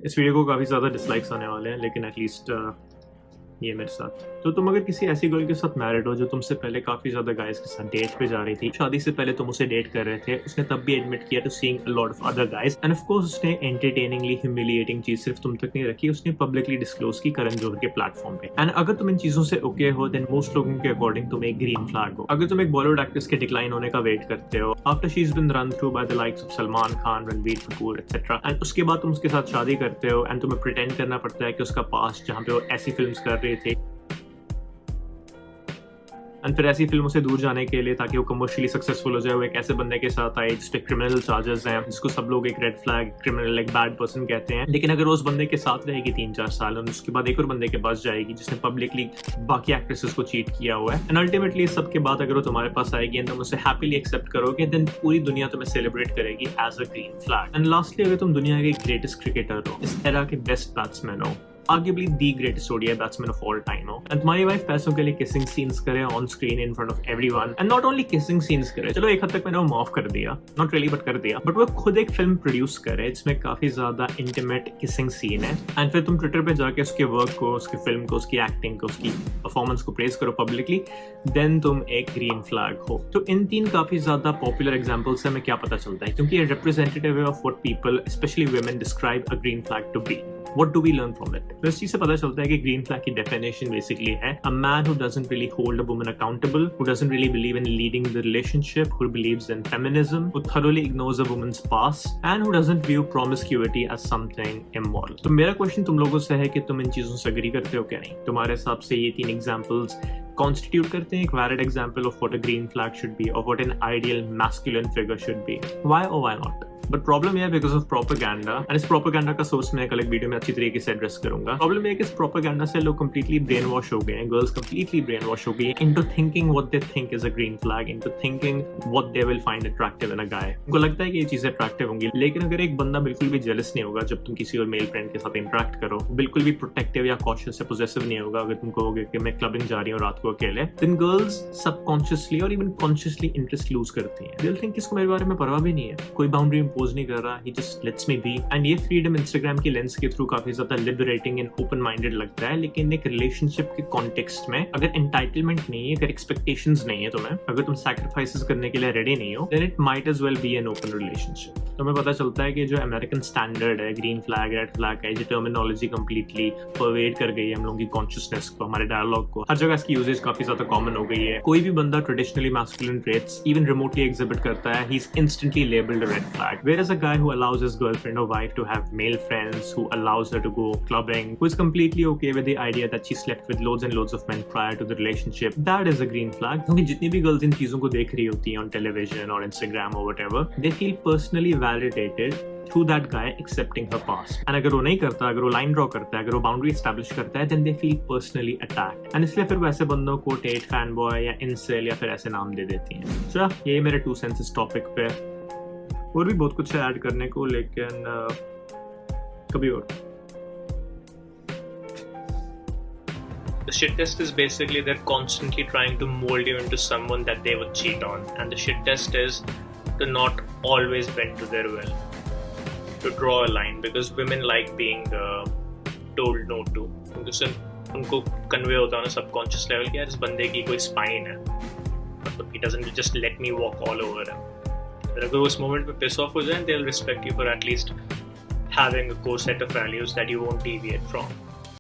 इस वीडियो को काफ़ी ज़्यादा डिसलाइक्स आने वाले हैं, लेकिन एटलीस्ट ये मेरे साथ। तो तुम अगर किसी ऐसी गर्ल के साथ मैरिड हो जो तुमसे पहले काफ़ी ज़्यादा गाइस के साथ डेट पे जा रही थी, शादी से पहले तुम उसे डेट कर रहे थे, उसने तब भी एडमिट किया to seeing a lot of other guys, and of course उसने एंटरटेनिंगली ह्यूमिलिएटिंग चीज सिर्फ तुम तक नहीं रखी, उसने पब्लिकली डिस्क्लोज की करण जौहर के प्लेटफॉर्म पे। एंड अगर तुम इन चीजों से ओके हो, देन मोस्ट लोगों के अकॉर्डिंग तुम एक ग्रीन फ्लैग हो। अगर तुम एक बॉलीवुड एक्ट्रेस के डिक्लाइन होने का वेट करते हो after she is been run through by the likes of Salman Khan, Ranbir Kapoor etcetera, and उसके बाद तुम उसके साथ शादी करते हो एंड तुम्हें प्रिटेंड करना पड़ता है कि उसका पास्ट जहाँ पे वो ऐसी फिल्म्स कर रहे थे, एंड फिर ऐसी फिल्मों से दूर जाने के लिए ताकि वो कमर्शियली सक्सेसफुल हो जाए, वो एक ऐसे बंदे के साथ आए जिसपे क्रिमिनल चार्जेस हैं, जिसको सब लोग एक रेड फ्लैग क्रिमिनल एक बैड पर्सन कहते हैं। लेकिन अगर वो उस बंदे के साथ रहेगी 3-4 साल और उसके बाद एक और बंदे के पास जाएगी जिसने पब्लिकली बाकी एक्ट्रेसेस को चीट किया हुआ है, एंड अल्टीमेटली सबके बाद अगर वो तुम्हारे पास आएगी एंड तुम उसे हैप्पीली एक्सेप्ट करोगे, देन पूरी दुनिया तुम्हें सेलिब्रेट करेगी as a green flag. And lastly, अगर तुम दुनिया के ग्रेटेस्ट क्रिकेटर हो, इस एरा के बेस्ट बैट्समैन हो, arguably the greatest ODI batsman of all time हो, and तुम्हारी वाइफ पैसों के लिए किसिंग सीन्स करे on screen in front of everyone, and not only kissing scenes करे, चलो एक हद तक मैंने वो माफ कर दिया, नॉट रियली बट कर दिया, बट वो खुद एक फिल्म प्रोड्यूस करे जिसमें काफी ज्यादा इंटीमेट किसिंग सीन है, एंड फिर तुम ट्विटर पे जाके उसके वर्क को, उसकी फिल्म को, उसकी एक्टिंग को, उसकी परफॉर्मेंस को प्रेज करो पब्लिकली, देन तुम एक ग्रीन फ्लैग हो। तो इन 3 काफी ज्यादा पॉपुलर एग्जाम्पल्स से हमें क्या पता चलता है, क्योंकि ये रिप्रेजेंटेटिव है of what people specially women describe a green flag to be. What do we learn from it? तो इस चीज से पता चलता है कि ग्रीन फ्लैग की डेफिनेशन बेसिकली है a man who doesn't really hold a woman accountable, who doesn't really believe in leading the relationship, who believes in feminism, who thoroughly ignores a woman's past, and who doesn't view promiscuity as something immoral. तो मेरा question तुम लोगों से है कि तुम इन चीजों से एग्री करते हो क्या नहीं? तुम्हारे हिसाब से ये 3 एग्जाम्पल्स constitute करते हैं एक valid example of what a green flag should be or what an ideal masculine figure should be. Why or why not? But problem यह है बिकॉज ऑफ प्रोपेगेंडा, एंड इस प्रोपेगेंडा का सोर्स मैं कल एक वीडियो में अच्छी तरीके से एड्रेस करूंगा। प्रॉब्लम यह है कि इस प्रोपेगेंडा से लोग कंप्लीटली ब्रेन वॉश हो गए हैं, गर्ल्स कंप्लीटली ब्रेन वॉश हो गई हैं into thinking what they think is a green flag, into thinking what they will find attractive in a guy. उनको लगता है कि ये चीजें अट्रैक्टिव होंगी, लेकिन अगर एक बंदा बिल्कुल भी जेलस नहीं होगा जब तुम किसी और मेल फ्रेंड के साथ इंटरेक्ट करो, बिल्कुल भी प्रोटेक्टिव या कॉशियस या पोजेसिव नहीं होगा अगर तुम कहोगे कि मैं क्लबिंग जा रही हूँ रात को अकेले, देन गर्ल्स सबकॉन्शियसली और इवन कॉन्शियसली इंटरेस्ट लूज करती हैं। दे विल थिंक इसको मेरे बारे में परवाह भी नहीं है, कोई बाउंड्री इंपोज नहीं कर रहा, just lets me be, and ये फ्रीडम इंस्टाग्राम की लेंस के थ्रू काफी ज्यादा लिबरेटिंग एंड ओपन माइंडेड लगता है, लेकिन एक रिलेशनशिप के कॉन्टेक्स्ट में अगर एंटाइटलमेंट नहीं है, अगर एक्सपेक्टेशंस नहीं है तुम्हें, अगर तुम सैक्रिफाइसेस करने के लिए रेडी नहीं हो, then it might as well be an open relationship. तुम्हें पता चलता है कि जो अमेरिकन स्टैंडर्ड है, ग्रीन फ्लैग, रेड फ्लैग है, जो टर्मिनोलॉजी कंप्लीटली परवेड कर गई है हम लोगों की कॉन्शियसनेस को, हमारे डायलॉग को, हर जगह इसकी यूजेज काफी ज्यादा कॉमन हो गई है। कोई भी बंदा traditionally masculine traits even remotely exhibit करता है, he is instantly labelled a red flag, whereas a guy who allows his girlfriend or wife to have male friends, who allows her to go clubbing, who is completely okay with the idea that she slept with loads and loads of men prior to the relationship, that is a green flag. क्योंकि जितनी भी girls in चीजों को देख रही होती हैं on television or Instagram or whatever, they feel personally validated through that guy accepting her past. And अगर वो नहीं करता, अगर वो लाइन ड्रॉ करता है, अगर वो बाउंड्री एस्टैब्लिश करता है, then they feel personally attacked. And इसलिए फिर वैसे बंदों को टेट फैन बॉय या इंसेल या फिर ऐसे नाम दे देती हैं। चलो ये मेरे 2 cents इस टॉपिक पे, और भी बहुत कुछ है ऐड करने को, लेकिन कभी और। The shit test is basically they're constantly trying to mold you into someone that they would cheat on, and the shit test is to not always bend to their will, to draw a line, because women like being told no to, क्योंकि उनको convey होता है ना subconscious level कि यार इस बंदे की कोई स्पाइन है, मतलब he doesn't just let me walk all over him. अगर वो इस मोमेंट में पिस ऑफ हो जाए, they'll respect you for at least having a core set of values that you won't deviate from.